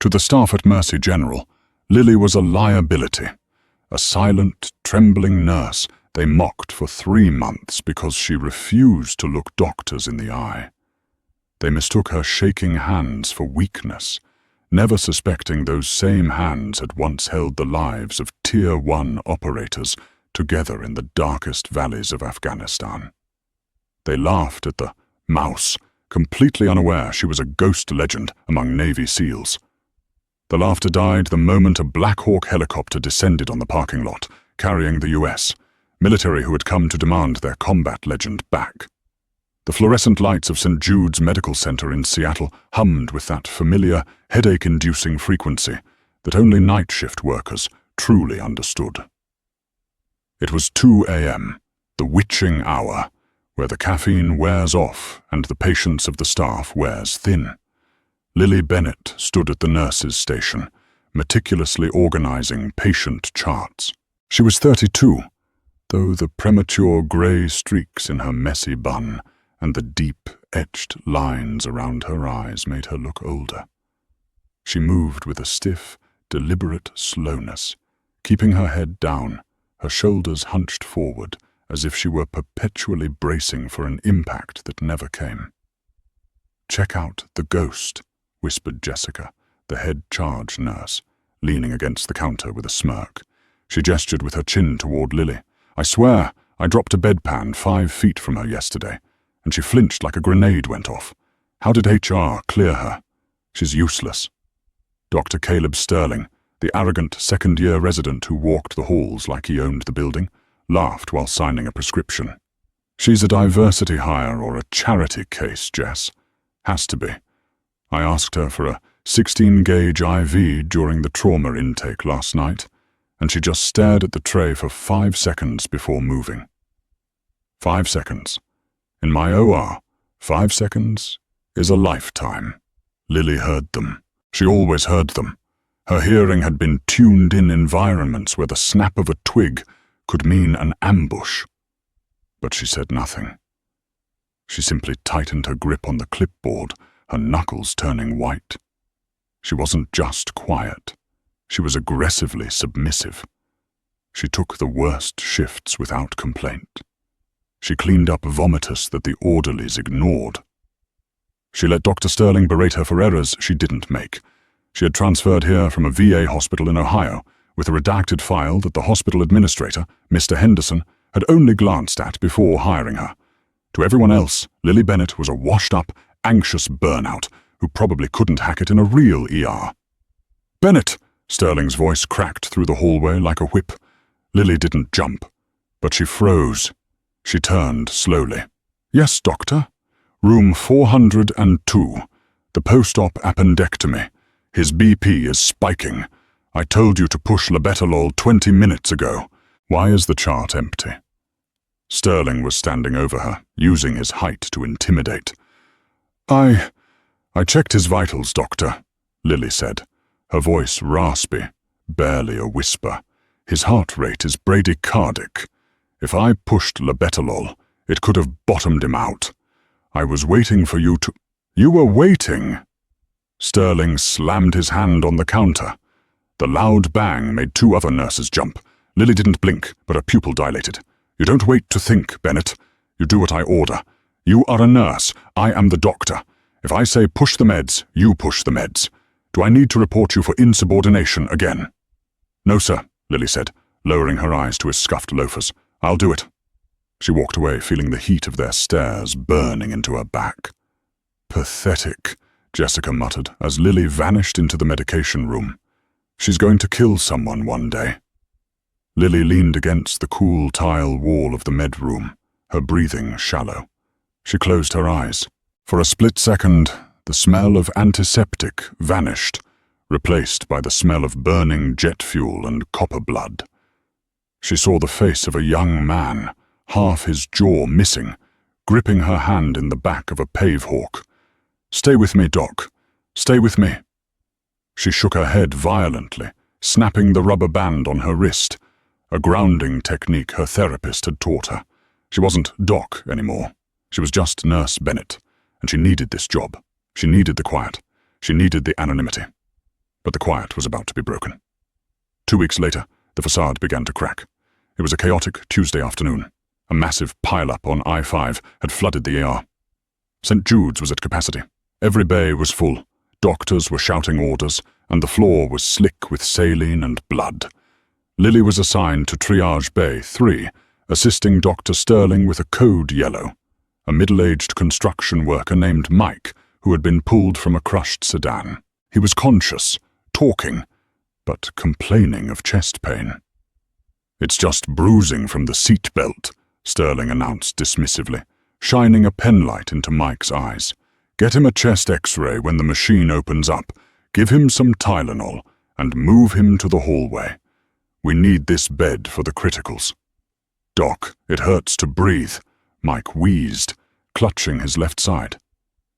To the staff at Mercy General, Lily was a liability, a silent, trembling nurse they mocked for 3 months because she refused to look doctors in the eye. They mistook her shaking hands for weakness, never suspecting those same hands had once held the lives of Tier 1 operators together in the darkest valleys of Afghanistan. They laughed at the mouse, completely unaware she was a ghost legend among Navy SEALs. The laughter died the moment a Black Hawk helicopter descended on the parking lot, carrying the US, military who had come to demand their combat legend back. The fluorescent lights of St. Jude's Medical Center in Seattle hummed with that familiar, headache-inducing frequency that only night shift workers truly understood. It was 2 a.m., the witching hour, where the caffeine wears off and the patience of the staff wears thin. Lily Bennett stood at the nurses' station, meticulously organizing patient charts. She was 32, though the premature grey streaks in her messy bun and the deep, etched lines around her eyes made her look older. She moved with a stiff, deliberate slowness, keeping her head down, her shoulders hunched forward, as if she were perpetually bracing for an impact that never came. "Check out the ghost," whispered Jessica, the head charge nurse, leaning against the counter with a smirk. She gestured with her chin toward Lily. "I swear, I dropped a bedpan 5 feet from her yesterday, and she flinched like a grenade went off. How did HR clear her? She's useless." Dr. Caleb Sterling, the arrogant second-year resident who walked the halls like he owned the building, laughed while signing a prescription. "She's a diversity hire or a charity case, Jess. Has to be. I asked her for a 16-gauge IV during the trauma intake last night, and she just stared at the tray for 5 seconds before moving." 5 seconds. In my OR, 5 seconds is a lifetime. Lily heard them. She always heard them. Her hearing had been tuned in environments where the snap of a twig could mean an ambush. But she said nothing. She simply tightened her grip on the clipboard, her knuckles turning white. She wasn't just quiet. She was aggressively submissive. She took the worst shifts without complaint. She cleaned up vomitus that the orderlies ignored. She let Dr. Sterling berate her for errors she didn't make. She had transferred here from a VA hospital in Ohio with a redacted file that the hospital administrator, Mr. Henderson, had only glanced at before hiring her. To everyone else, Lily Bennett was a washed-up, anxious burnout who probably couldn't hack it in a real ER. "Bennett!" Sterling's voice cracked through the hallway like a whip. Lily didn't jump, but she froze. She turned slowly. "Yes, doctor. Room 402. The post-op appendectomy. His BP is spiking. I told you to push labetalol 20 minutes ago. Why is the chart empty?" Sterling was standing over her, using his height to intimidate. I checked his vitals, doctor," Lily said, her voice raspy, barely a whisper. "His heart rate is bradycardic. If I pushed labetalol, it could have bottomed him out. I was waiting for you to—" "You were waiting?" Sterling slammed his hand on the counter. The loud bang made 2 other nurses jump. Lily didn't blink, but her pupil dilated. "You don't wait to think, Bennett. You do what I order. You are a nurse. I am the doctor. If I say push the meds, you push the meds. Do I need to report you for insubordination again?" "No, sir," Lily said, lowering her eyes to his scuffed loafers. "I'll do it." She walked away, feeling the heat of their stares burning into her back. "Pathetic," Jessica muttered as Lily vanished into the medication room. "She's going to kill someone one day." Lily leaned against the cool tile wall of the med room, her breathing shallow. She closed her eyes. For a split second, the smell of antiseptic vanished, replaced by the smell of burning jet fuel and copper blood. She saw the face of a young man, half his jaw missing, gripping her hand in the back of a pavehawk. "Stay with me, Doc. Stay with me." She shook her head violently, snapping the rubber band on her wrist, a grounding technique her therapist had taught her. She wasn't Doc anymore. She was just Nurse Bennett, and she needed this job. She needed the quiet. She needed the anonymity. But the quiet was about to be broken. 2 weeks later, the facade began to crack. It was a chaotic Tuesday afternoon. A massive pile-up on I-5 had flooded the ER. St. Jude's was at capacity. Every bay was full. Doctors were shouting orders, and the floor was slick with saline and blood. Lily was assigned to Triage Bay 3, assisting Dr. Sterling with a code yellow, a middle-aged construction worker named Mike, who had been pulled from a crushed sedan. He was conscious, talking, but complaining of chest pain. "It's just bruising from the seat belt," Sterling announced dismissively, shining a penlight into Mike's eyes. "Get him a chest X-ray when the machine opens up, give him some Tylenol, and move him to the hallway. We need this bed for the criticals." "Doc, it hurts to breathe," Mike wheezed, clutching his left side.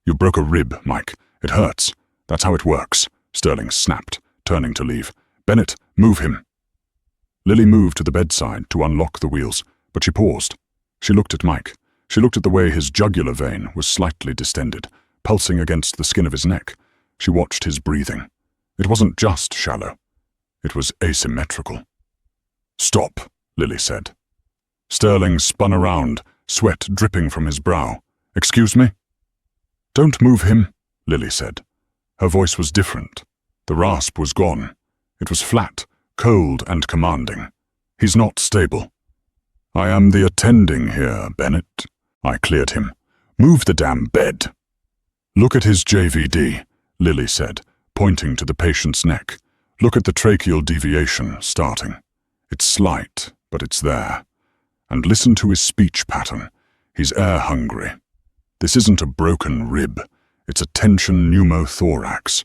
"You broke a rib, Mike. It hurts. That's how it works," Sterling snapped, turning to leave. "Bennett, move him." Lily moved to the bedside to unlock the wheels, but she paused. She looked at Mike. She looked at the way his jugular vein was slightly distended, pulsing against the skin of his neck. She watched his breathing. It wasn't just shallow. It was asymmetrical. "Stop," Lily said. Sterling spun around, sweat dripping from his brow. "Excuse me?" "Don't move him," Lily said. Her voice was different. The rasp was gone. It was flat, cold and commanding. "He's not stable." "I am the attending here, Bennett." I cleared him. "Move the damn bed." "Look at his JVD," Lily said, pointing to the patient's neck. "Look at the tracheal deviation starting. It's slight, but it's there. And listen to his speech pattern. He's air-hungry. This isn't a broken rib. It's a tension pneumothorax,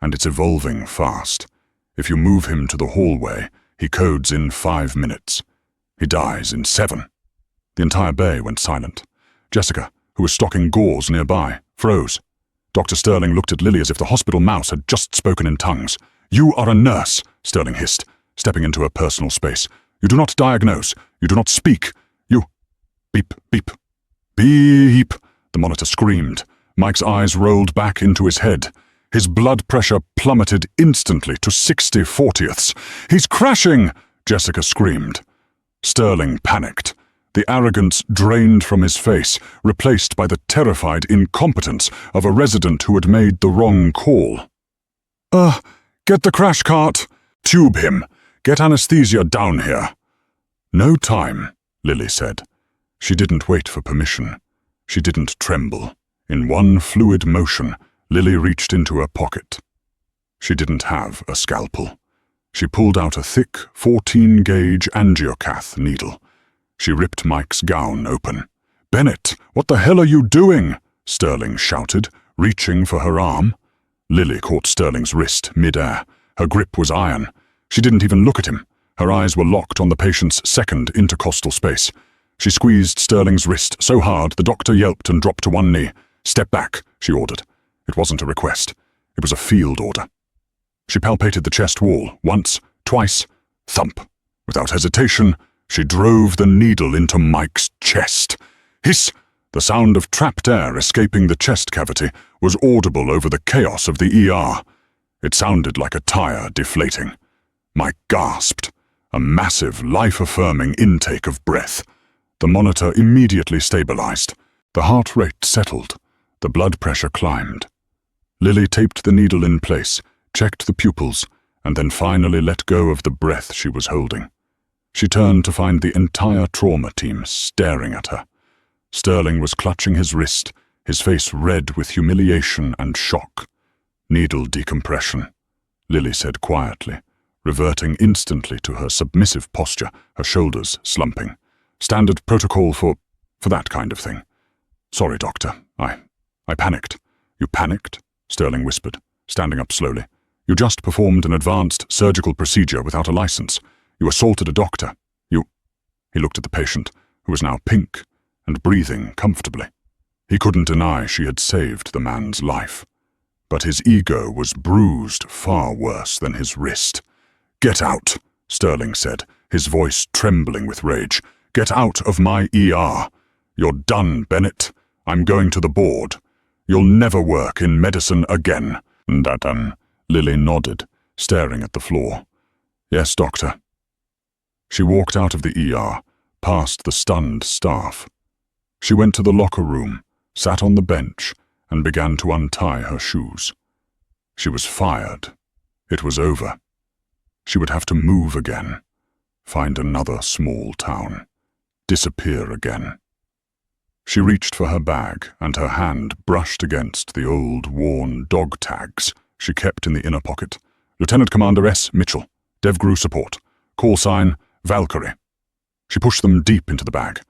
and it's evolving fast. If you move him to the hallway, he codes in 5 minutes. He dies in 7. The entire bay went silent. Jessica, who was stocking gauze nearby, froze. Dr. Sterling looked at Lily as if the hospital mouse had just spoken in tongues. "You are a nurse," Sterling hissed, stepping into her personal space. "You do not diagnose. You do not speak. You—" Beep, beep. Beep, the monitor screamed. Mike's eyes rolled back into his head. His blood pressure plummeted instantly to 60/40ths. "He's crashing!" Jessica screamed. Sterling panicked. The arrogance drained from his face, replaced by the terrified incompetence of a resident who had made the wrong call. Get the crash cart! Tube him! Get anesthesia down here!" "No time," Lily said. She didn't wait for permission. She didn't tremble. In one fluid motion, Lily reached into her pocket. She didn't have a scalpel. She pulled out a thick 14-gauge angiocath needle. She ripped Mike's gown open. "Bennett, what the hell are you doing?" Sterling shouted, reaching for her arm. Lily caught Sterling's wrist mid-air. Her grip was iron. She didn't even look at him. Her eyes were locked on the patient's second intercostal space. She squeezed Sterling's wrist so hard the doctor yelped and dropped to one knee. "Step back," she ordered. It wasn't a request. It was a field order. She palpated the chest wall, once, twice, thump. Without hesitation, she drove the needle into Mike's chest. Hiss! The sound of trapped air escaping the chest cavity was audible over the chaos of the ER. It sounded like a tire deflating. Mike gasped, a massive, life-affirming intake of breath. The monitor immediately stabilized. The heart rate settled. The blood pressure climbed. Lily taped the needle in place, checked the pupils, and then finally let go of the breath she was holding. She turned to find the entire trauma team staring at her. Sterling was clutching his wrist, his face red with humiliation and shock. "Needle decompression," Lily said quietly, reverting instantly to her submissive posture, her shoulders slumping. "Standard protocol for that kind of thing. Sorry, doctor. I panicked." "You panicked?" Sterling whispered, standing up slowly. "You just performed an advanced surgical procedure without a license. You assaulted a doctor. He looked at the patient, who was now pink and breathing comfortably. He couldn't deny she had saved the man's life. But his ego was bruised far worse than his wrist. "Get out," Sterling said, his voice trembling with rage. "Get out of my ER. You're done, Bennett. I'm going to the board. You'll never work in medicine again." "Done," Lily nodded. staring at the floor. "Yes, doctor." She walked out of the ER, past the stunned staff. She went to the locker room, sat on the bench, and began to untie her shoes. She was fired. It was over. She would have to move again, find another small town, disappear again. She reached for her bag, and her hand brushed against the old, worn dog tags she kept in the inner pocket. "Lieutenant Commander S. Mitchell, DevGru support. Call sign, Valkyrie." She pushed them deep into the bag.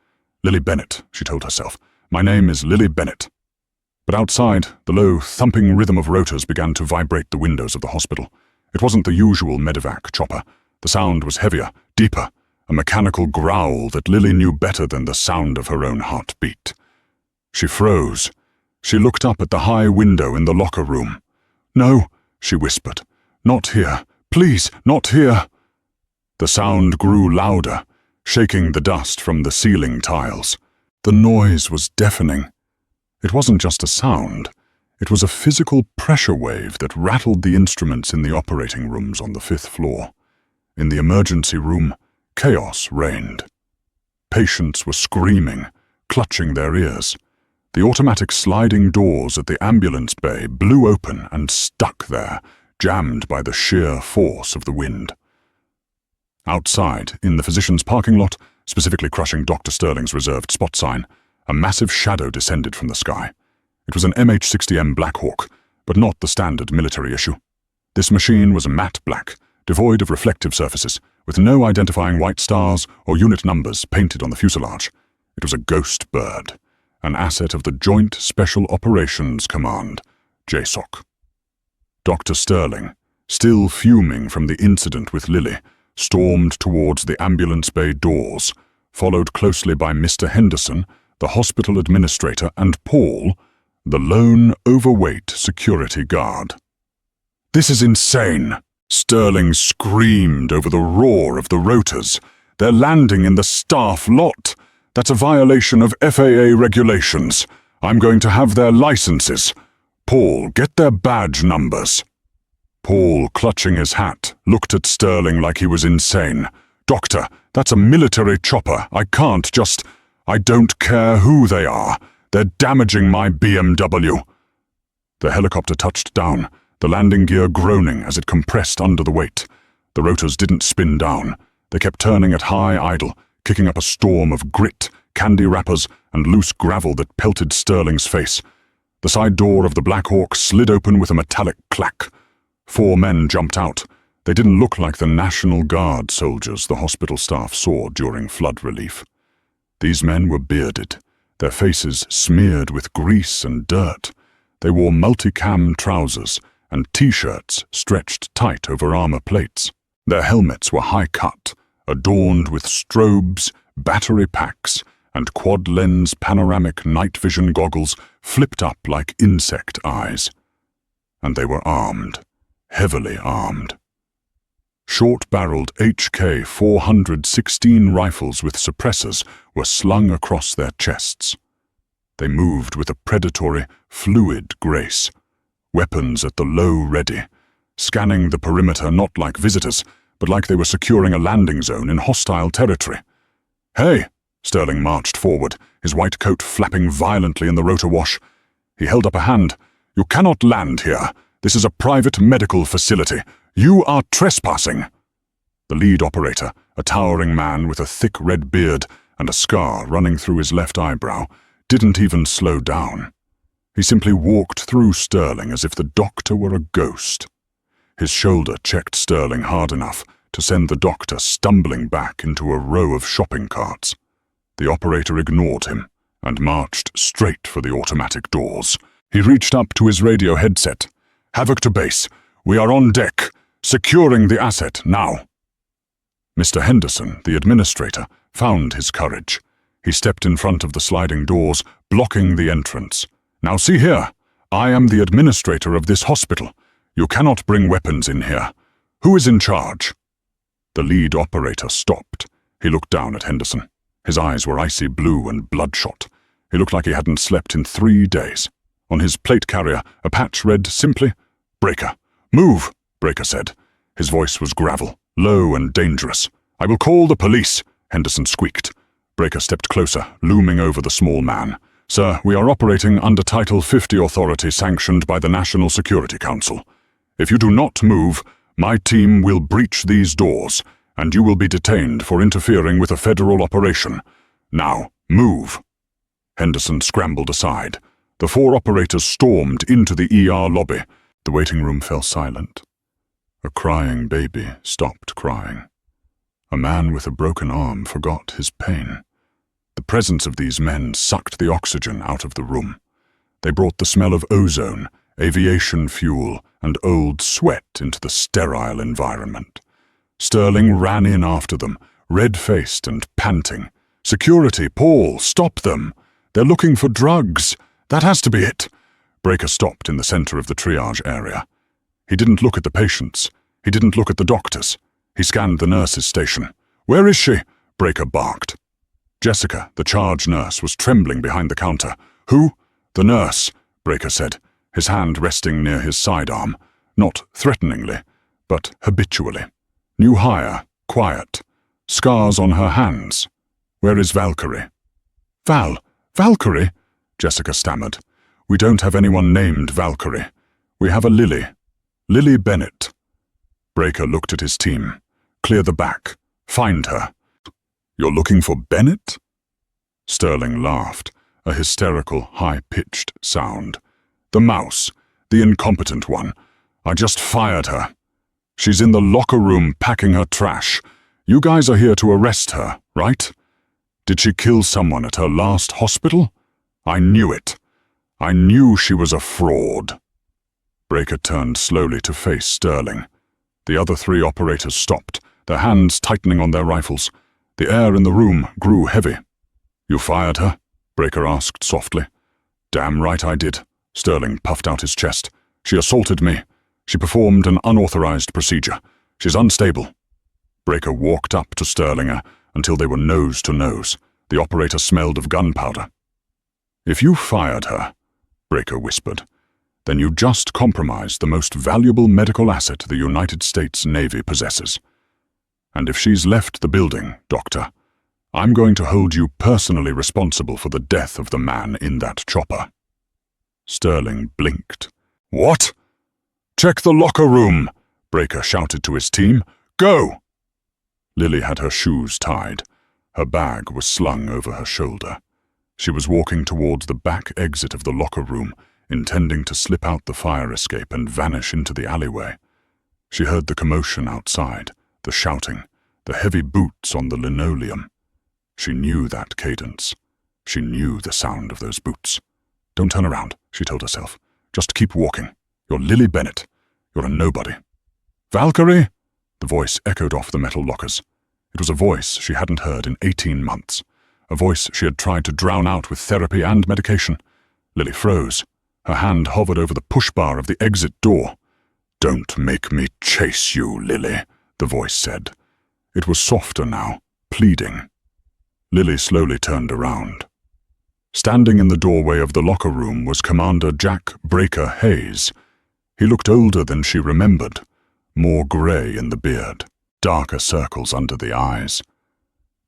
"Lily Bennett," she told herself. "My name is Lily Bennett." But outside, the low, thumping rhythm of rotors began to vibrate the windows of the hospital. It wasn't the usual medevac chopper. The sound was heavier, deeper, a mechanical growl that Lily knew better than the sound of her own heartbeat. She froze. She looked up at the high window in the locker room. "No," she whispered. "Not here. Please, not here." The sound grew louder, shaking the dust from the ceiling tiles. The noise was deafening. It wasn't just a sound. It was a physical pressure wave that rattled the instruments in the operating rooms on the 5th floor. In the emergency room, chaos reigned. Patients were screaming, clutching their ears. The automatic sliding doors at the ambulance bay blew open and stuck there, jammed by the sheer force of the wind. Outside, in the physician's parking lot, specifically crushing Dr. Sterling's reserved spot sign, a massive shadow descended from the sky. It was an MH-60M Black Hawk, but not the standard military issue. This machine was matte black, devoid of reflective surfaces, with no identifying white stars or unit numbers painted on the fuselage. It was a ghost bird, an asset of the Joint Special Operations Command, JSOC. Dr. Sterling, still fuming from the incident with Lily, stormed towards the ambulance bay doors, followed closely by Mr. Henderson, the hospital administrator, and Paul, the lone, overweight security guard. "This is insane!" Sterling screamed over the roar of the rotors. "They're landing in the staff lot. That's a violation of FAA regulations. I'm going to have their licenses. Paul, get their badge numbers." Paul, clutching his hat, looked at Sterling like he was insane. "Doctor, that's a military chopper. I don't care who they are. They're damaging my BMW." The helicopter touched down, the landing gear groaning as it compressed under the weight. The rotors didn't spin down. They kept turning at high idle, kicking up a storm of grit, candy wrappers, and loose gravel that pelted Sterling's face. The side door of the Black Hawk slid open with a metallic clack. 4 men jumped out. They didn't look like the National Guard soldiers the hospital staff saw during flood relief. These men were bearded, their faces smeared with grease and dirt. They wore multicam trousers and T-shirts stretched tight over armor plates. Their helmets were high-cut, adorned with strobes, battery packs, and quad-lens panoramic night vision goggles flipped up like insect eyes. And they were armed, heavily armed. Short-barreled HK 416 rifles with suppressors were slung across their chests. They moved with a predatory, fluid grace, weapons at the low ready, scanning the perimeter not like visitors, but like they were securing a landing zone in hostile territory. "Hey!" Sterling marched forward, his white coat flapping violently in the rotor wash. He held up a hand. "You cannot land here. This is a private medical facility. You are trespassing." The lead operator, a towering man with a thick red beard and a scar running through his left eyebrow, didn't even slow down. He simply walked through Sterling as if the doctor were a ghost. His shoulder checked Sterling hard enough to send the doctor stumbling back into a row of shopping carts. The operator ignored him and marched straight for the automatic doors. He reached up to his radio headset. "Havoc to base. We are on deck. Securing the asset, now." Mr. Henderson, the administrator, found his courage. He stepped in front of the sliding doors, blocking the entrance. "Now see here. I am the administrator of this hospital. You cannot bring weapons in here. Who is in charge?" The lead operator stopped. He looked down at Henderson. His eyes were icy blue and bloodshot. He looked like he hadn't slept in 3 days. On his plate carrier, a patch read simply, "Breaker." "Move," Breaker said. His voice was gravel, low and dangerous. "I will call the police," Henderson squeaked. Breaker stepped closer, looming over the small man. "Sir, we are operating under Title 50 authority sanctioned by the National Security Council. If you do not move, my team will breach these doors, and you will be detained for interfering with a federal operation. Now, move." Henderson scrambled aside. The 4 operators stormed into the ER lobby. The waiting room fell silent. A crying baby stopped crying. A man with a broken arm forgot his pain. The presence of these men sucked the oxygen out of the room. They brought the smell of ozone, aviation fuel, and old sweat into the sterile environment. Sterling ran in after them, red-faced and panting. "Security, Paul, stop them! They're looking for drugs! That has to be it!" Breaker stopped in the center of the triage area. He didn't look at the patients. He didn't look at the doctors. He scanned the nurse's station. "Where is she?" Breaker barked. Jessica, the charge nurse, was trembling behind the counter. "Who?" "The nurse," Breaker said, his hand resting near his sidearm, not threateningly, but habitually. "New hire, quiet. Scars on her hands. Where is Valkyrie?" Valkyrie?" Jessica stammered. "We don't have anyone named Valkyrie. We have a Lily. Lily Bennett." Breaker looked at his team. "Clear the back. Find her." "You're looking for Bennett?" Sterling laughed, a hysterical, high-pitched sound. "The mouse, the incompetent one. I just fired her. She's in the locker room packing her trash. You guys are here to arrest her, right? Did she kill someone at her last hospital? I knew it. I knew she was a fraud." Breaker turned slowly to face Sterling. The other 3 operators stopped, their hands tightening on their rifles. The air in the room grew heavy. "You fired her?" Breaker asked softly. "Damn right I did." Sterling puffed out his chest. "She assaulted me. She performed an unauthorized procedure. She's unstable." Breaker walked up to Sterling until they were nose to nose. The operator smelled of gunpowder. "If you fired her," Breaker whispered, "then you just compromised the most valuable medical asset the United States Navy possesses. And if she's left the building, Doctor, I'm going to hold you personally responsible for the death of the man in that chopper." Sterling blinked. "What?" "Check the locker room," Breaker shouted to his team. "Go!" Lily had her shoes tied. Her bag was slung over her shoulder. She was walking towards the back exit of the locker room, intending to slip out the fire escape and vanish into the alleyway. She heard the commotion outside, the shouting, the heavy boots on the linoleum. She knew that cadence. She knew the sound of those boots. "Don't turn around," she told herself. "Just keep walking. You're Lily Bennett. You're a nobody." "Valkyrie?" The voice echoed off the metal lockers. It was a voice she hadn't heard in 18 months. A voice she had tried to drown out with therapy and medication. Lily froze. Her hand hovered over the push bar of the exit door. "Don't make me chase you, Lily," the voice said. It was softer now, pleading. Lily slowly turned around. Standing in the doorway of the locker room was Commander Jack Breaker Hayes. He looked older than she remembered, more grey in the beard, darker circles under the eyes.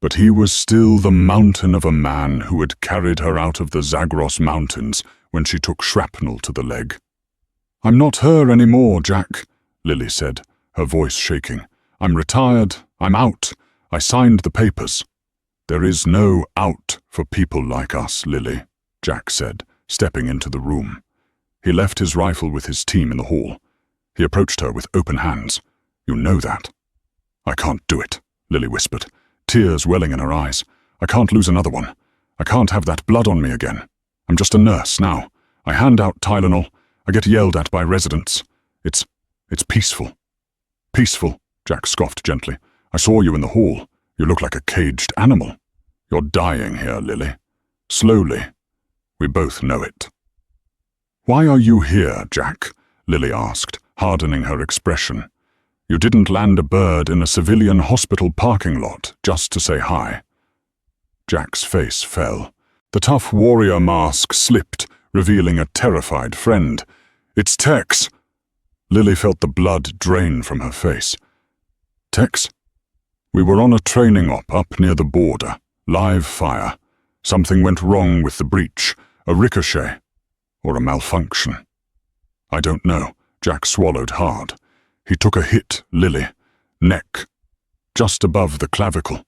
But he was still the mountain of a man who had carried her out of the Zagros Mountains when she took shrapnel to the leg. "I'm not her anymore, Jack," Lily said, her voice shaking. "I'm retired. I'm out. I signed the papers." "There is no out for people like us, Lily," Jack said, stepping into the room. He left his rifle with his team in the hall. He approached her with open hands. "You know that." "I can't do it," Lily whispered, tears welling in her eyes. "I can't lose another one. I can't have that blood on me again. I'm just a nurse now. I hand out Tylenol. I get yelled at by residents. It's peaceful." "Peaceful," Jack scoffed gently. "I saw you in the hall. You look like a caged animal. You're dying here, Lily. Slowly. We both know it." "Why are you here, Jack?" Lily asked, hardening her expression. "You didn't land a bird in a civilian hospital parking lot just to say hi." Jack's face fell. The tough warrior mask slipped, revealing a terrified friend. "It's Tex." Lily felt the blood drain from her face. Tex? We were on a training op up near the border. Live fire. Something went wrong with the breach. A ricochet. Or a malfunction. I don't know. Jack swallowed hard. He took a hit, Lily. Neck. Just above the clavicle.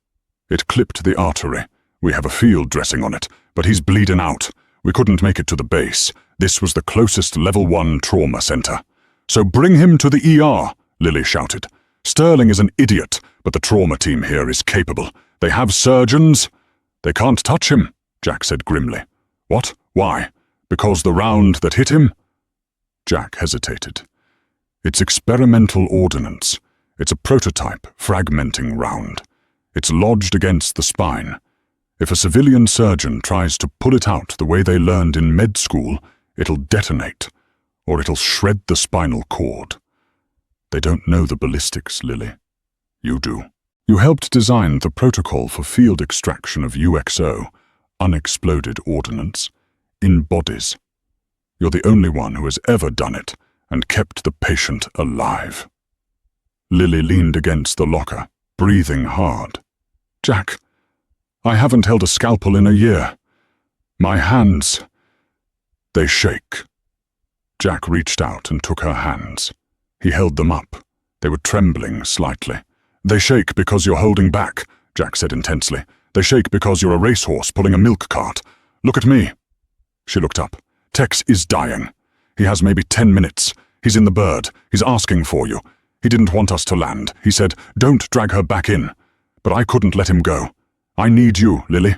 It clipped the artery. We have a field dressing on it, but he's bleeding out. We couldn't make it to the base. This was the closest level 1 trauma center. So bring him to the ER, Lily shouted. Sterling is an idiot, but the trauma team here is capable. They have surgeons. They can't touch him, Jack said grimly. What? Why? Because the round that hit him? Jack hesitated. It's experimental ordnance. It's a prototype, fragmenting round. It's lodged against the spine. If a civilian surgeon tries to pull it out the way they learned in med school, it'll detonate, or it'll shred the spinal cord. They don't know the ballistics, Lily. You do. You helped design the protocol for field extraction of UXO, unexploded ordnance, in bodies. You're the only one who has ever done it and kept the patient alive. Lily leaned against the locker, breathing hard. Jack, I haven't held a scalpel in a year. My hands, they shake. Jack reached out and took her hands. He held them up. They were trembling slightly. They shake because you're holding back, Jack said intensely. They shake because you're a racehorse pulling a milk cart. Look at me. She looked up. Tex is dying. He has maybe 10 minutes. He's in the bird. He's asking for you. He didn't want us to land. He said, don't drag her back in. But I couldn't let him go. I need you, Lily.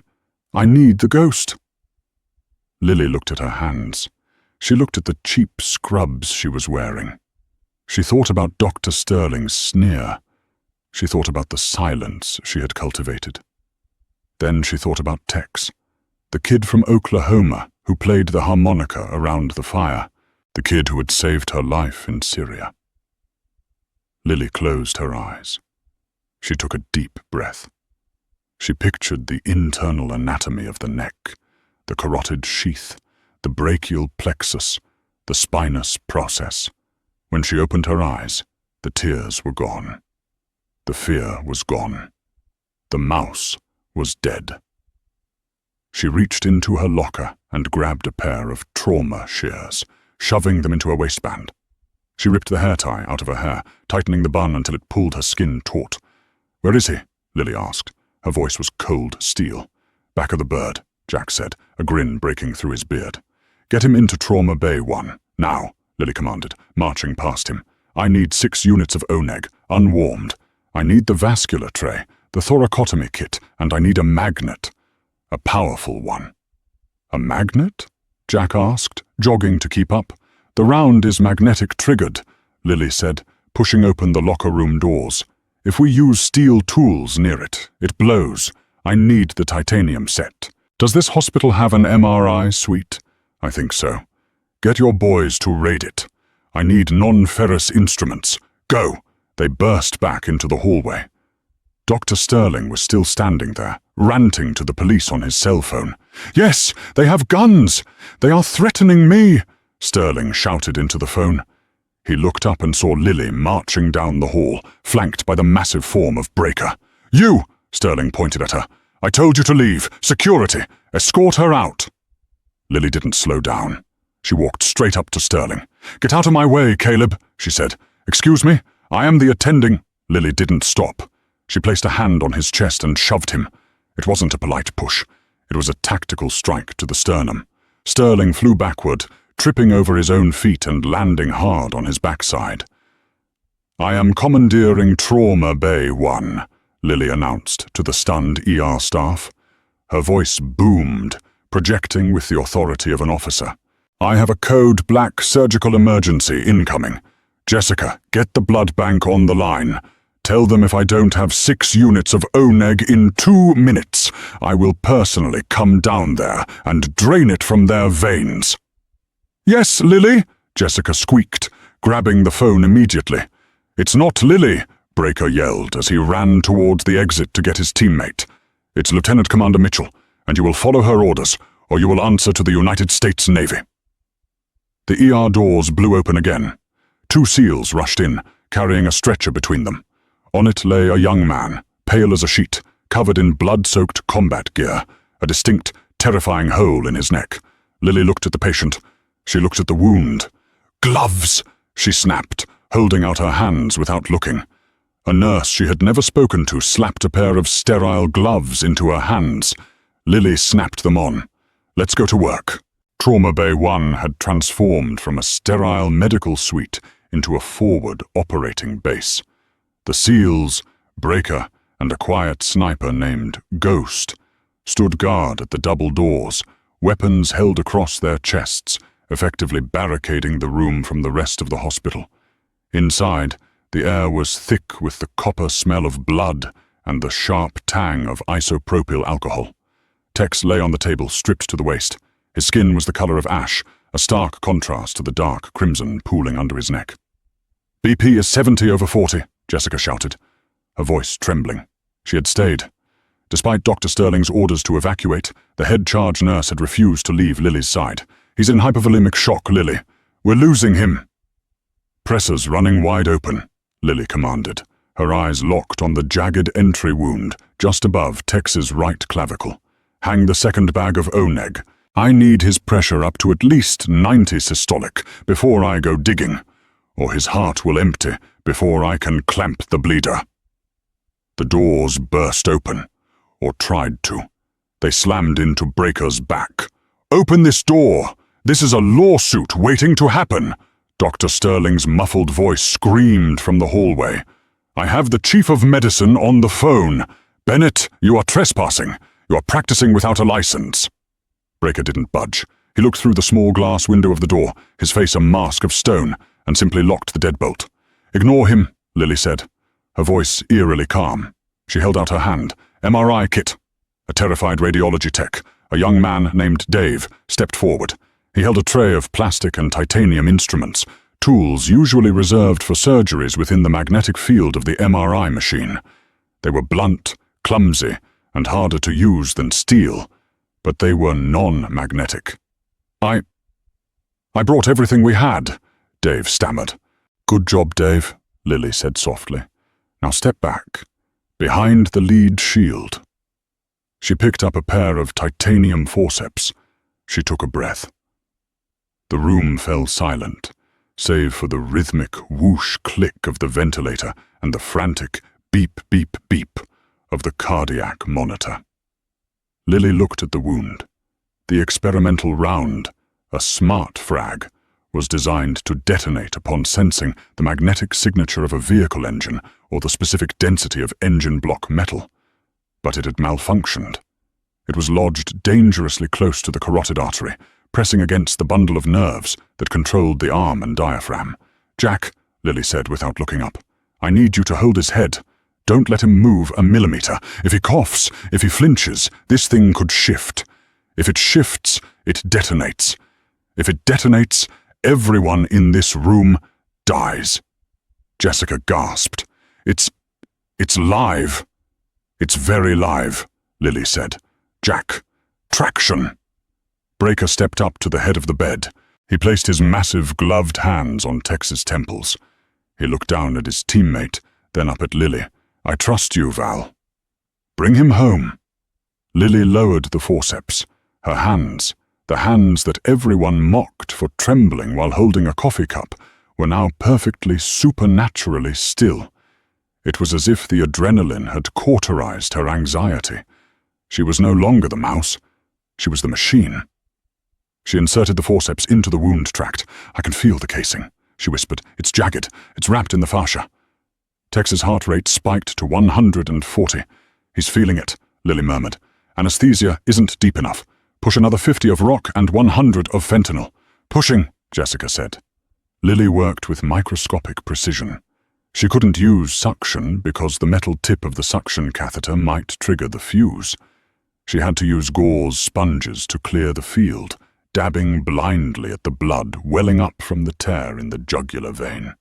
I need the ghost. Lily looked at her hands. She looked at the cheap scrubs she was wearing. She thought about Dr. Sterling's sneer. She thought about the silence she had cultivated. Then she thought about Tex, the kid from Oklahoma who played the harmonica around the fire, the kid who had saved her life in Syria. Lily closed her eyes. She took a deep breath. She pictured the internal anatomy of the neck, the carotid sheath, the brachial plexus, the spinous process. When she opened her eyes, the tears were gone. The fear was gone. The mouse was dead. She reached into her locker and grabbed a pair of trauma shears, shoving them into her waistband. She ripped the hair tie out of her hair, tightening the bun until it pulled her skin taut. Where is he? Lily asked. Her voice was cold steel. Back of the bird, Jack said, a grin breaking through his beard. Get him into Trauma Bay 1, now, Lily commanded, marching past him. I need 6 units of ONEG, unwarmed. I need the vascular tray, the thoracotomy kit, and I need a magnet. A powerful one. A magnet? Jack asked, jogging to keep up. The round is magnetic triggered, Lily said, pushing open the locker room doors. If we use steel tools near it, it blows. I need the titanium set. Does this hospital have an MRI suite? I think so. Get your boys to raid it. I need non-ferrous instruments. Go! They burst back into the hallway. Dr. Sterling was still standing there, ranting to the police on his cell phone. Yes, they have guns! They are threatening me! Sterling shouted into the phone. He looked up and saw Lily marching down the hall, flanked by the massive form of Breaker. You! Sterling pointed at her. I told you to leave. Security! Escort her out! Lily didn't slow down. She walked straight up to Sterling. Get out of my way, Caleb, she said. Excuse me? I am the attending. Lily didn't stop. She placed a hand on his chest and shoved him. It wasn't a polite push. It was a tactical strike to the sternum. Sterling flew backward, tripping over his own feet and landing hard on his backside. I am commandeering Trauma Bay 1, Lily announced to the stunned ER staff. Her voice boomed, projecting with the authority of an officer. I have a code black surgical emergency incoming. Jessica, get the blood bank on the line. Tell them if I don't have 6 units of ONEG in 2 minutes, I will personally come down there and drain it from their veins. Yes, Lily, Jessica squeaked, grabbing the phone immediately. It's not Lily, Breaker yelled as he ran towards the exit to get his teammate. It's Lieutenant Commander Mitchell, and you will follow her orders, or you will answer to the United States Navy. The ER doors blew open again. 2 SEALs rushed in, carrying a stretcher between them. On it lay a young man, pale as a sheet, covered in blood-soaked combat gear, a distinct, terrifying hole in his neck. Lily looked at the patient. She looked at the wound. "Gloves!" she snapped, holding out her hands without looking. A nurse she had never spoken to slapped a pair of sterile gloves into her hands. Lily snapped them on. "Let's go to work." Trauma Bay 1 had transformed from a sterile medical suite into a forward operating base. The SEALs, Breaker, and a quiet sniper named Ghost stood guard at the double doors, weapons held across their chests, effectively barricading the room from the rest of the hospital. Inside, the air was thick with the copper smell of blood and the sharp tang of isopropyl alcohol. Tex lay on the table, stripped to the waist. His skin was the color of ash, a stark contrast to the dark crimson pooling under his neck. "BP is 70/40, Jessica shouted, her voice trembling. She had stayed. Despite Dr. Sterling's orders to evacuate, the head charge nurse had refused to leave Lily's side. "He's in hypovolemic shock, Lily. We're losing him." "Pressers running wide open," Lily commanded, her eyes locked on the jagged entry wound just above Tex's right clavicle. "Hang the second bag of Oneg. I need his pressure up to at least 90 systolic before I go digging, or his heart will empty before I can clamp the bleeder." The doors burst open, or tried to. They slammed into Breaker's back. "Open this door! This is a lawsuit waiting to happen!" Dr. Sterling's muffled voice screamed from the hallway. "I have the chief of medicine on the phone. Bennett, you are trespassing. You are practicing without a license." Breaker didn't budge. He looked through the small glass window of the door, his face a mask of stone, and simply locked the deadbolt. "Ignore him," Lily said, her voice eerily calm. She held out her hand. "MRI kit." A terrified radiology tech, a young man named Dave, stepped forward. He held a tray of plastic and titanium instruments, tools usually reserved for surgeries within the magnetic field of the MRI machine. They were blunt, clumsy, and harder to use than steel, but they were non-magnetic. I brought everything we had," Dave stammered. "Good job, Dave," Lily said softly. "Now step back, behind the lead shield." She picked up a pair of titanium forceps. She took a breath. The room fell silent, save for the rhythmic whoosh click of the ventilator and the frantic beep beep beep of the cardiac monitor. Lily looked at the wound. The experimental round, a smart frag, was designed to detonate upon sensing the magnetic signature of a vehicle engine or the specific density of engine block metal. But it had malfunctioned. It was lodged dangerously close to the carotid artery, pressing against the bundle of nerves that controlled the arm and diaphragm. "Jack," Lily said without looking up, "I need you to hold his head. Don't let him move a millimeter. If he coughs, if he flinches, this thing could shift. If it shifts, it detonates. If it detonates, everyone in this room dies." Jessica gasped. It's live." "It's very live," Lily said. "Jack, traction." Breaker stepped up to the head of the bed. He placed his massive gloved hands on Tex's temples. He looked down at his teammate, then up at Lily. "I trust you, Val. Bring him home." Lily lowered the forceps. Her hands, the hands that everyone mocked for trembling while holding a coffee cup, were now perfectly supernaturally still. It was as if the adrenaline had cauterized her anxiety. She was no longer the mouse. She was the machine. She inserted the forceps into the wound tract. "I can feel the casing," she whispered. "It's jagged. It's wrapped in the fascia." Tex's heart rate spiked to 140. "He's feeling it," Lily murmured. "Anesthesia isn't deep enough. Push another 50 of rock and 100 of fentanyl." "Pushing," Jessica said. Lily worked with microscopic precision. She couldn't use suction because the metal tip of the suction catheter might trigger the fuse. She had to use gauze sponges to clear the field, dabbing blindly at the blood welling up from the tear in the jugular vein.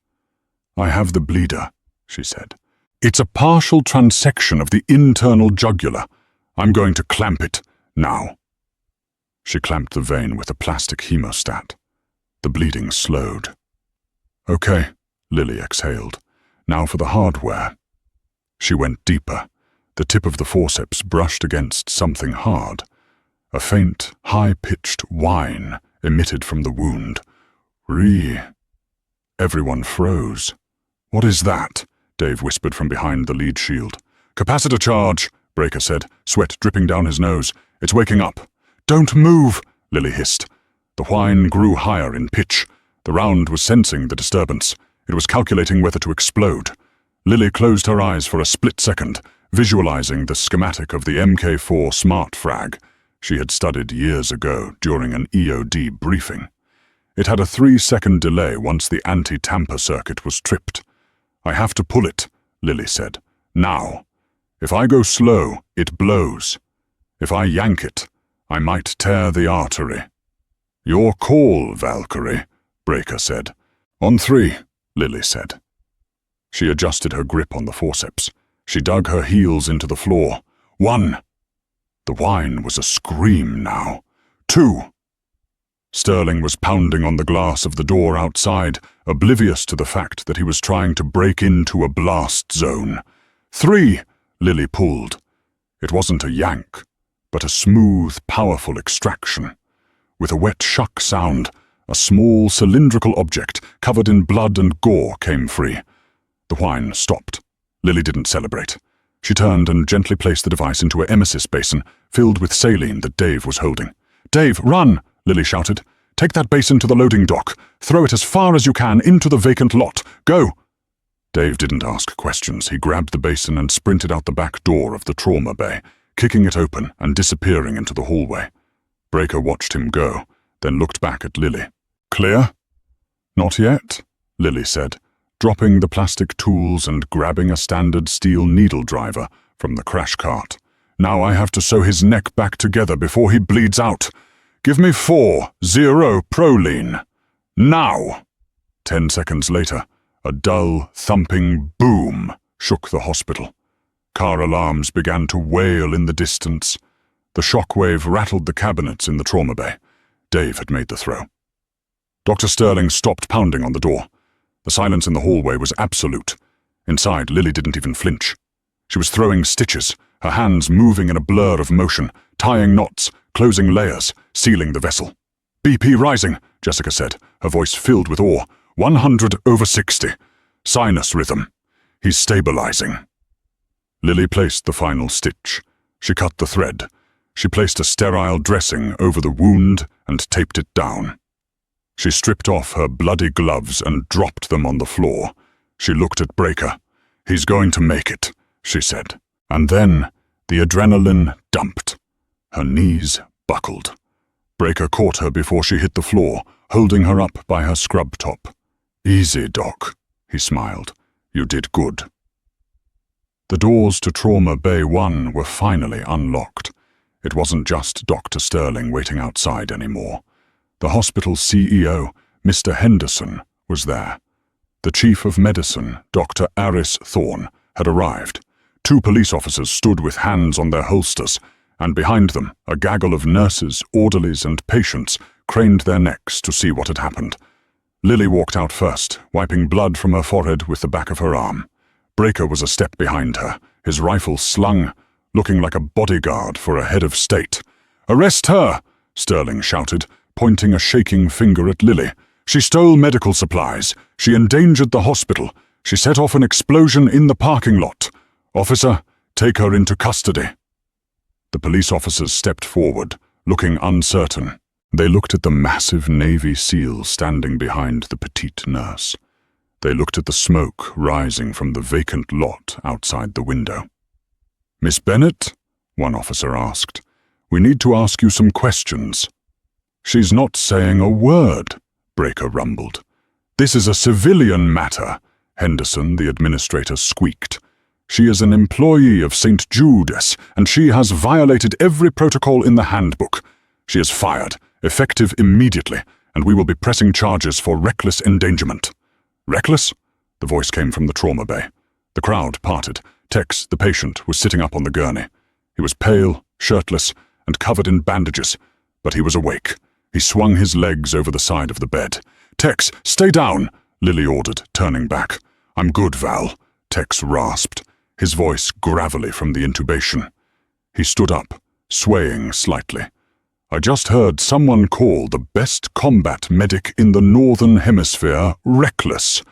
"I have the bleeder," she said. "It's a partial transection of the internal jugular. I'm going to clamp it now." She clamped the vein with a plastic hemostat. The bleeding slowed. "Okay," Lily exhaled. Now for the hardware. She went deeper. The tip of the forceps brushed against something hard. A faint, high-pitched whine emitted from the wound. Everyone froze. "What is that?" Dave whispered from behind the lead shield. "Capacitor charge," Breaker said, sweat dripping down his nose. "It's waking up." "Don't move," Lily hissed. The whine grew higher in pitch. The round was sensing the disturbance. It was calculating whether to explode. Lily closed her eyes for a split second, visualizing the schematic of the MK4 smart frag she had studied years ago during an EOD briefing. It had a 3-second delay once the anti-tamper circuit was tripped. "I have to pull it," Lily said. "Now. If I go slow, it blows. If I yank it, I might tear the artery." "Your call, Valkyrie," Breaker said. "On 3, Lily said. She adjusted her grip on the forceps. She dug her heels into the floor. 1. The whine was a scream now. 2. Sterling was pounding on the glass of the door outside, oblivious to the fact that he was trying to break into a blast zone. 3. Lily pulled. It wasn't a yank, but a smooth, powerful extraction. With a wet shuck sound, a small cylindrical object covered in blood and gore came free. The whine stopped. Lily didn't celebrate. She turned and gently placed the device into a emesis basin filled with saline that Dave was holding. "Dave, run!" Lily shouted. "Take that basin to the loading dock. Throw it as far as you can into the vacant lot. Go!" Dave didn't ask questions. He grabbed the basin and sprinted out the back door of the trauma bay, kicking it open and disappearing into the hallway. Breaker watched him go, then looked back at Lily. "Clear?" "Not yet," Lily said, dropping the plastic tools and grabbing a standard steel needle driver from the crash cart. "Now I have to sew his neck back together before he bleeds out. Give me 4-0 proline. Now!" 10 seconds later, a dull, thumping boom shook the hospital. Car alarms began to wail in the distance. The shockwave rattled the cabinets in the trauma bay. Dave had made the throw. Dr. Sterling stopped pounding on the door. The silence in the hallway was absolute. Inside, Lily didn't even flinch. She was throwing stitches, her hands moving in a blur of motion, tying knots, closing layers, sealing the vessel. "BP rising," Jessica said, her voice filled with awe. 100/60. Sinus rhythm. He's stabilizing. Lily placed the final stitch. She cut the thread. She placed a sterile dressing over the wound and taped it down. She stripped off her bloody gloves and dropped them on the floor. She looked at Breaker. "He's going to make it," she said. And then the adrenaline dumped. Her knees buckled. Breaker caught her before she hit the floor, holding her up by her scrub top. "Easy, Doc," he smiled. "You did good." The doors to Trauma Bay 1 were finally unlocked. It wasn't just Dr. Sterling waiting outside anymore. The hospital's CEO, Mr. Henderson, was there. The chief of medicine, Dr. Aris Thorne, had arrived. 2 police officers stood with hands on their holsters, and behind them, a gaggle of nurses, orderlies, and patients craned their necks to see what had happened. Lily walked out first, wiping blood from her forehead with the back of her arm. Breaker was a step behind her, his rifle slung, looking like a bodyguard for a head of state. "Arrest her!" Sterling shouted, pointing a shaking finger at Lily. "She stole medical supplies. She endangered the hospital. She set off an explosion in the parking lot. Officer, take her into custody." The police officers stepped forward, looking uncertain. They looked at the massive Navy SEAL standing behind the petite nurse. They looked at the smoke rising from the vacant lot outside the window. "Miss Bennett?" one officer asked. "We need to ask you some questions." "She's not saying a word," Breaker rumbled. "This is a civilian matter," Henderson, the administrator, squeaked. "She is an employee of St. Judas, and she has violated every protocol in the handbook. She is fired, effective immediately, and we will be pressing charges for reckless endangerment." "Reckless?" The voice came from the trauma bay. The crowd parted. Tex, the patient, was sitting up on the gurney. He was pale, shirtless, and covered in bandages, but he was awake. He swung his legs over the side of the bed. "Tex, stay down!" Lily ordered, turning back. "I'm good, Val," Tex rasped, his voice gravelly from the intubation. He stood up, swaying slightly. "I just heard someone call the best combat medic in the Northern Hemisphere reckless."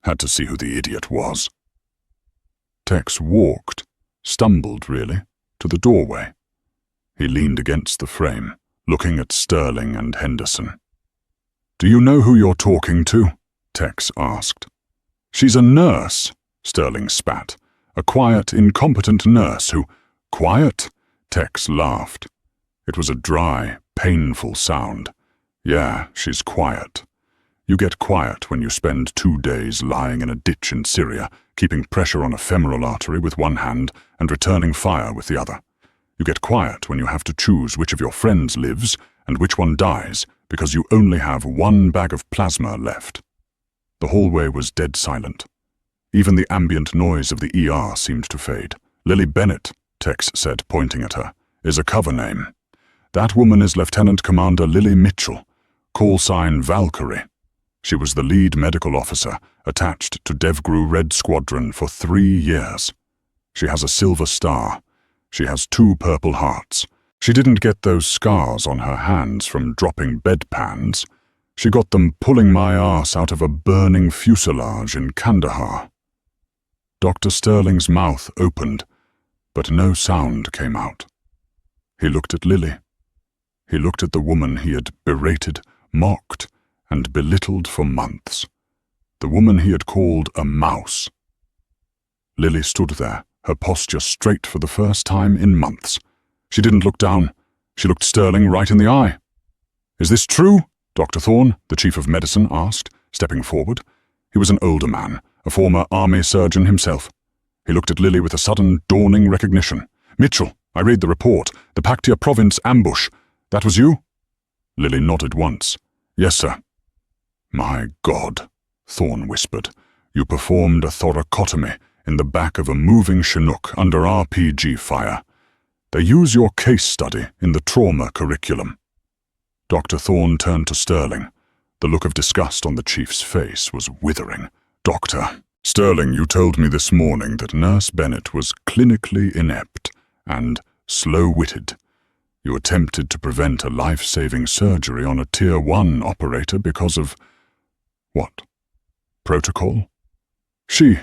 Had to see who the idiot was. Tex walked, stumbled really, to the doorway. He leaned against the frame, looking at Sterling and Henderson. "Do you know who you're talking to?" Tex asked. "She's a nurse," Sterling spat. "A quiet, incompetent nurse who—" "Quiet?" Tex laughed. It was a dry, painful sound. "Yeah, she's quiet. You get quiet when you spend 2 days lying in a ditch in Syria, keeping pressure on a femoral artery with one hand and returning fire with the other. You get quiet when you have to choose which of your friends lives and which one dies because you only have 1 bag of plasma left." The hallway was dead silent. Even the ambient noise of the ER seemed to fade. "Lily Bennett," Tex said, pointing at her, "is a cover name. That woman is Lieutenant Commander Lily Mitchell, call sign Valkyrie. She was the lead medical officer attached to DevGru Red Squadron for 3 years. She has a silver star. She has 2 purple hearts. She didn't get those scars on her hands from dropping bedpans. She got them pulling my ass out of a burning fuselage in Kandahar." Dr. Sterling's mouth opened, but no sound came out. He looked at Lily. He looked at the woman he had berated, mocked, and belittled for months. The woman he had called a mouse. Lily stood there, her posture straight for the first time in months. She didn't look down. She looked Sterling right in the eye. "Is this true?" Dr. Thorne, the chief of medicine, asked, stepping forward. He was an older man, a former army surgeon himself. He looked at Lily with a sudden, dawning recognition. "Mitchell, I read the report. The Paktia province ambush. That was you?" Lily nodded once. "Yes, sir." "My God," Thorne whispered. "You performed a thoracotomy in the back of a moving Chinook under RPG fire. They use your case study in the trauma curriculum." Dr. Thorne turned to Sterling. The look of disgust on the chief's face was withering. "Doctor, Sterling, you told me this morning that Nurse Bennett was clinically inept and slow-witted. You attempted to prevent a life-saving surgery on a Tier 1 operator because of... what? Protocol? She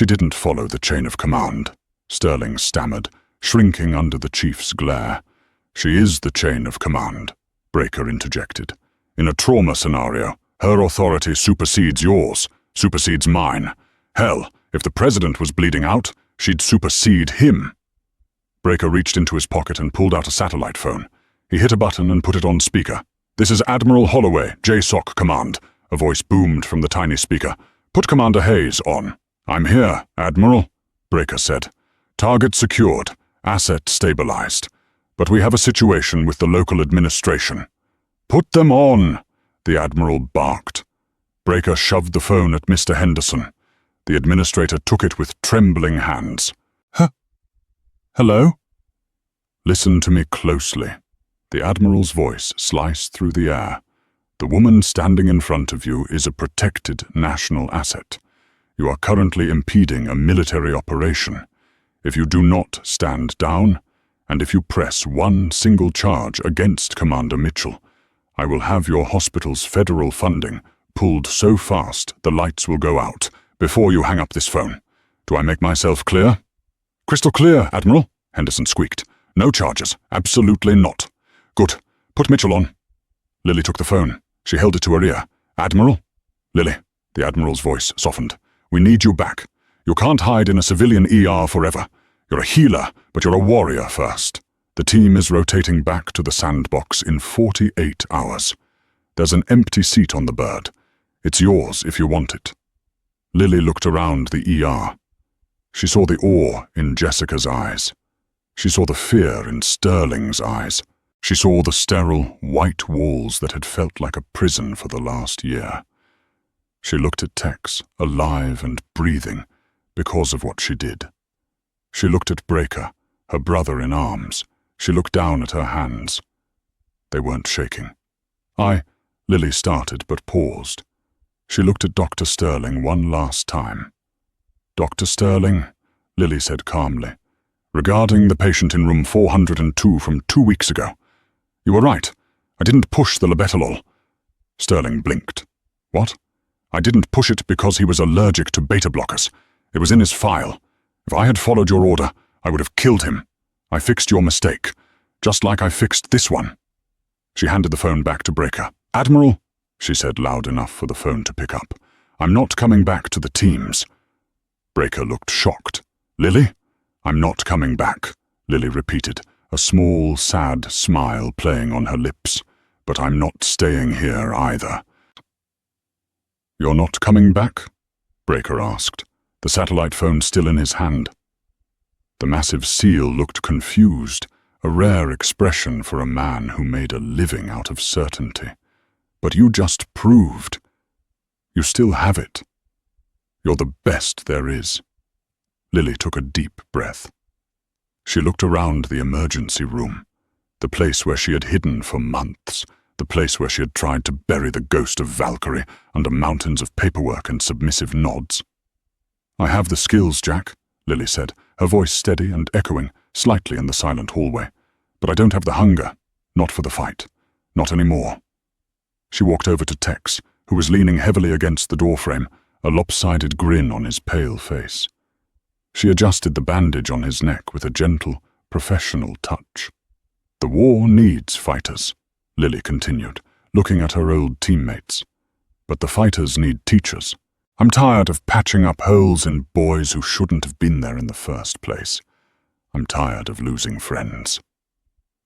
didn't follow the chain of command," Sterling stammered, shrinking under the chief's glare. "She is the chain of command," Breaker interjected. "In a trauma scenario, her authority supersedes yours, supersedes mine. Hell, if the president was bleeding out, she'd supersede him." Breaker reached into his pocket and pulled out a satellite phone. He hit a button and put it on speaker. "This is Admiral Holloway, JSOC Command," a voice boomed from the tiny speaker. "Put Commander Hayes on." "I'm here, Admiral," Breaker said. "Target secured, asset stabilized. But we have a situation with the local administration." "Put them on," the Admiral barked. Breaker shoved the phone at Mr. Henderson. The administrator took it with trembling hands. "Hello?" "Listen to me closely." The Admiral's voice sliced through the air. "The woman standing in front of you is a protected national asset. You are currently impeding a military operation. If you do not stand down, and if you press one single charge against Commander Mitchell, I will have your hospital's federal funding pulled so fast the lights will go out before you hang up this phone. Do I make myself clear?" "Crystal clear, Admiral," Henderson squeaked. "No charges. Absolutely not." "Good. Put Mitchell on." Lily took the phone. She held it to her ear. "Admiral?" "Lily," the Admiral's voice softened. "We need you back. You can't hide in a civilian ER forever. You're a healer, but you're a warrior first. The team is rotating back to the sandbox in 48 hours. There's an empty seat on the bird. It's yours if you want it." Lily looked around the ER. She saw the awe in Jessica's eyes. She saw the fear in Sterling's eyes. She saw the sterile, white walls that had felt like a prison for the last year. She looked at Tex, alive and breathing, because of what she did. She looked at Breaker, her brother in arms. She looked down at her hands. They weren't shaking. Lily started but paused. She looked at Dr. Sterling one last time. "Dr. Sterling," Lily said calmly, "regarding the patient in room 402 from 2 weeks ago. You were right. I didn't push the labetalol." Sterling blinked. "What?" "I didn't push it because he was allergic to beta blockers. It was in his file. If I had followed your order, I would have killed him. I fixed your mistake, just like I fixed this one." She handed the phone back to Breaker. "Admiral," she said loud enough for the phone to pick up, "I'm not coming back to the teams." Breaker looked shocked. "Lily?" "I'm not coming back," Lily repeated, a small, sad smile playing on her lips. "But I'm not staying here either." "You're not coming back?" Breaker asked, the satellite phone still in his hand. The massive SEAL looked confused, a rare expression for a man who made a living out of certainty. "But you just proved. You still have it. You're the best there is." Lily took a deep breath. She looked around the emergency room, the place where she had hidden for months, the place where she had tried to bury the ghost of Valkyrie under mountains of paperwork and submissive nods. "I have the skills, Jack," Lily said, her voice steady and echoing slightly in the silent hallway. "But I don't have the hunger, not for the fight, not anymore." She walked over to Tex, who was leaning heavily against the doorframe, a lopsided grin on his pale face. She adjusted the bandage on his neck with a gentle, professional touch. "The war needs fighters," Lily continued, looking at her old teammates. "But the fighters need teachers. I'm tired of patching up holes in boys who shouldn't have been there in the first place. I'm tired of losing friends."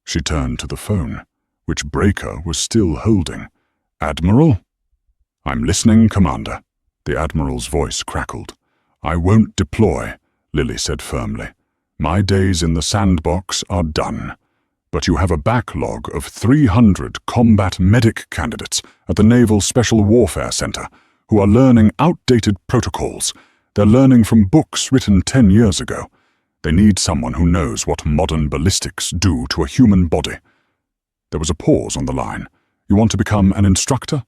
She turned to the phone, which Breaker was still holding. "Admiral?" "I'm listening, Commander." The Admiral's voice crackled. "I won't deploy," Lily said firmly. "My days in the sandbox are done. But you have a backlog of 300 combat medic candidates at the Naval Special Warfare Center who are learning outdated protocols. They're learning from books written 10 years ago. They need someone who knows what modern ballistics do to a human body." There was a pause on the line. "You want to become an instructor?"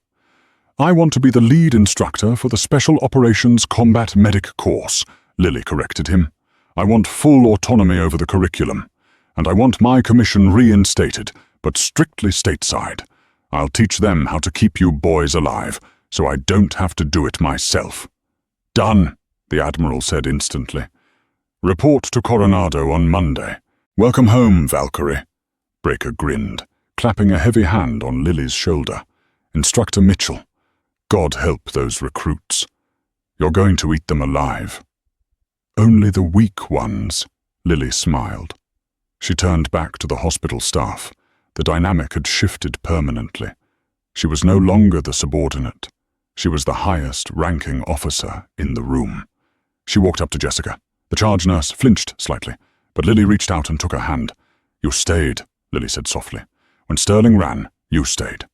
"I want to be the lead instructor for the Special Operations Combat Medic course," Lily corrected him. "I want full autonomy over the curriculum. And I want my commission reinstated, but strictly stateside. I'll teach them how to keep you boys alive, so I don't have to do it myself." "Done," the Admiral said instantly. "Report to Coronado on Monday." "Welcome home, Valkyrie." Breaker grinned, clapping a heavy hand on Lily's shoulder. "Instructor Mitchell, God help those recruits. You're going to eat them alive." "Only the weak ones," Lily smiled. She turned back to the hospital staff. The dynamic had shifted permanently. She was no longer the subordinate. She was the highest-ranking officer in the room. She walked up to Jessica. The charge nurse flinched slightly, but Lily reached out and took her hand. "You stayed," Lily said softly. "When Sterling ran, you stayed.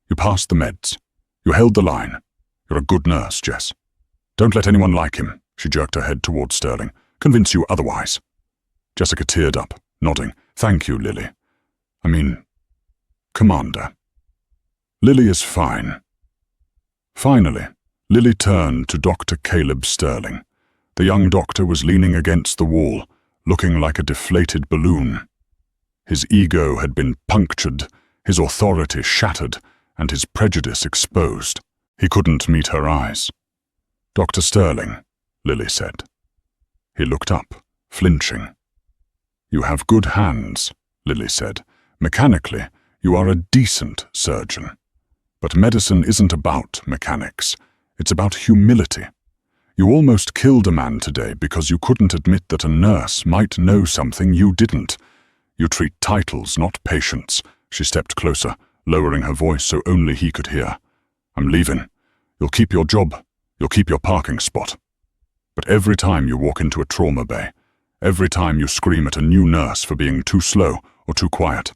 You passed the meds. You held the line. You're a good nurse, Jess. Don't let anyone like him," she jerked her head towards Sterling, "convince you otherwise." Jessica teared up, nodding. "Thank you, Lily. I mean, Commander." "Lily is fine." Finally, Lily turned to Dr. Caleb Sterling. The young doctor was leaning against the wall, looking like a deflated balloon. His ego had been punctured, his authority shattered, and his prejudice exposed. He couldn't meet her eyes. "Dr. Sterling," Lily said. He looked up, flinching. "You have good hands," Lily said. "Mechanically, you are a decent surgeon. But medicine isn't about mechanics. It's about humility. You almost killed a man today because you couldn't admit that a nurse might know something you didn't. You treat titles, not patients." She stepped closer, lowering her voice so only he could hear. "I'm leaving. You'll keep your job. You'll keep your parking spot. But every time you walk into a trauma bay, every time you scream at a new nurse for being too slow or too quiet,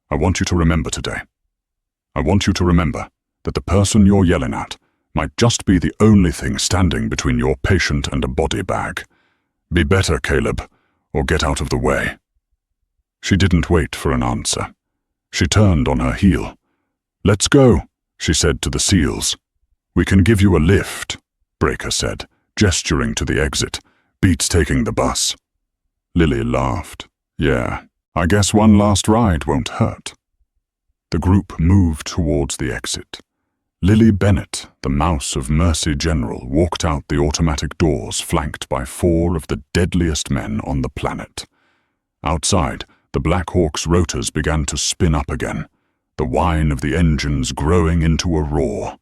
I want you to remember today. I want you to remember that the person you're yelling at might just be the only thing standing between your patient and a body bag. Be better, Caleb, or get out of the way." She didn't wait for an answer. She turned on her heel. "Let's go," she said to the SEALs. "We can give you a lift," Breaker said, gesturing to the exit. "Beats taking the bus." Lily laughed. "Yeah, I guess one last ride won't hurt." The group moved towards the exit. Lily Bennett, the mouse of Mercy General, walked out the automatic doors flanked by 4 of the deadliest men on the planet. Outside, the Black Hawk's rotors began to spin up again, the whine of the engines growing into a roar.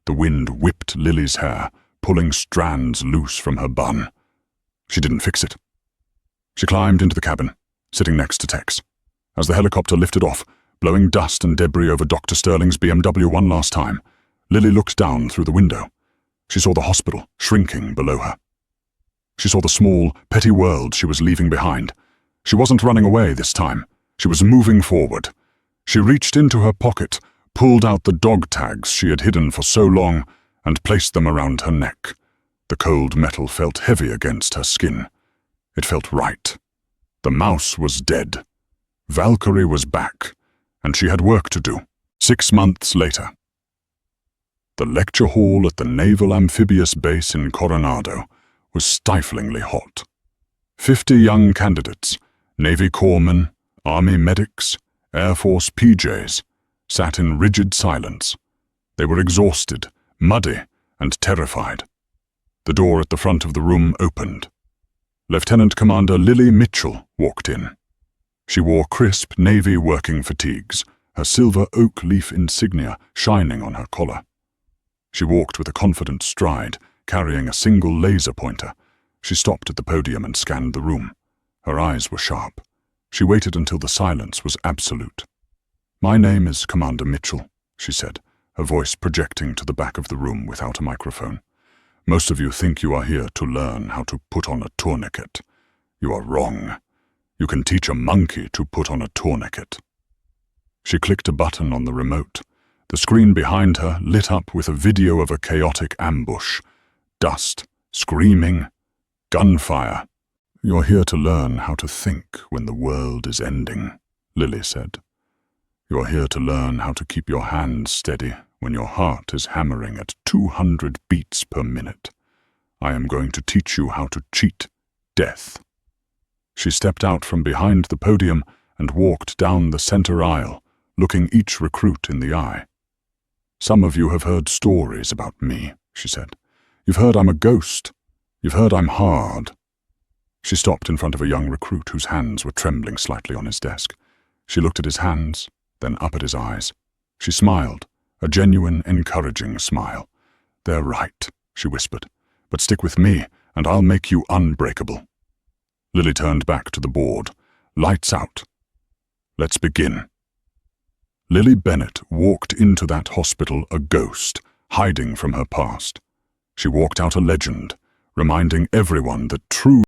The wind whipped Lily's hair, pulling strands loose from her bun. She didn't fix it. She climbed into the cabin, sitting next to Tex. As the helicopter lifted off, blowing dust and debris over Dr. Sterling's BMW one last time, Lily looked down through the window. She saw the hospital shrinking below her. She saw the small, petty world she was leaving behind. She wasn't running away this time. She was moving forward. She reached into her pocket, pulled out the dog tags she had hidden for so long, and placed them around her neck. The cold metal felt heavy against her skin. It felt right. The mouse was dead. Valkyrie was back, and she had work to do. 6 months later. The lecture hall at the Naval Amphibious Base in Coronado was stiflingly hot. 50 young candidates, Navy corpsmen, Army medics, Air Force PJs, sat in rigid silence. They were exhausted, muddy, and terrified. The door at the front of the room opened. Lieutenant Commander Lily Mitchell walked in. She wore crisp Navy working fatigues, her silver oak leaf insignia shining on her collar. She walked with a confident stride, carrying a single laser pointer. She stopped at the podium and scanned the room. Her eyes were sharp. She waited until the silence was absolute. "My name is Commander Mitchell," she said, her voice projecting to the back of the room without a microphone. "Most of you think you are here to learn how to put on a tourniquet. You are wrong. You can teach a monkey to put on a tourniquet." She clicked a button on the remote. The screen behind her lit up with a video of a chaotic ambush. Dust, screaming, gunfire. "You're here to learn how to think when the world is ending," Lily said. "You're here to learn how to keep your hands steady when your heart is hammering at 200 beats per minute. I am going to teach you how to cheat death." She stepped out from behind the podium and walked down the center aisle, looking each recruit in the eye. "Some of you have heard stories about me," she said. "You've heard I'm a ghost. You've heard I'm hard." She stopped in front of a young recruit whose hands were trembling slightly on his desk. She looked at his hands, then up at his eyes. She smiled, a genuine, encouraging smile. "They're right," she whispered, "but stick with me, and I'll make you unbreakable." Lily turned back to the board. "Lights out. Let's begin." Lily Bennett walked into that hospital a ghost, hiding from her past. She walked out a legend, reminding everyone that true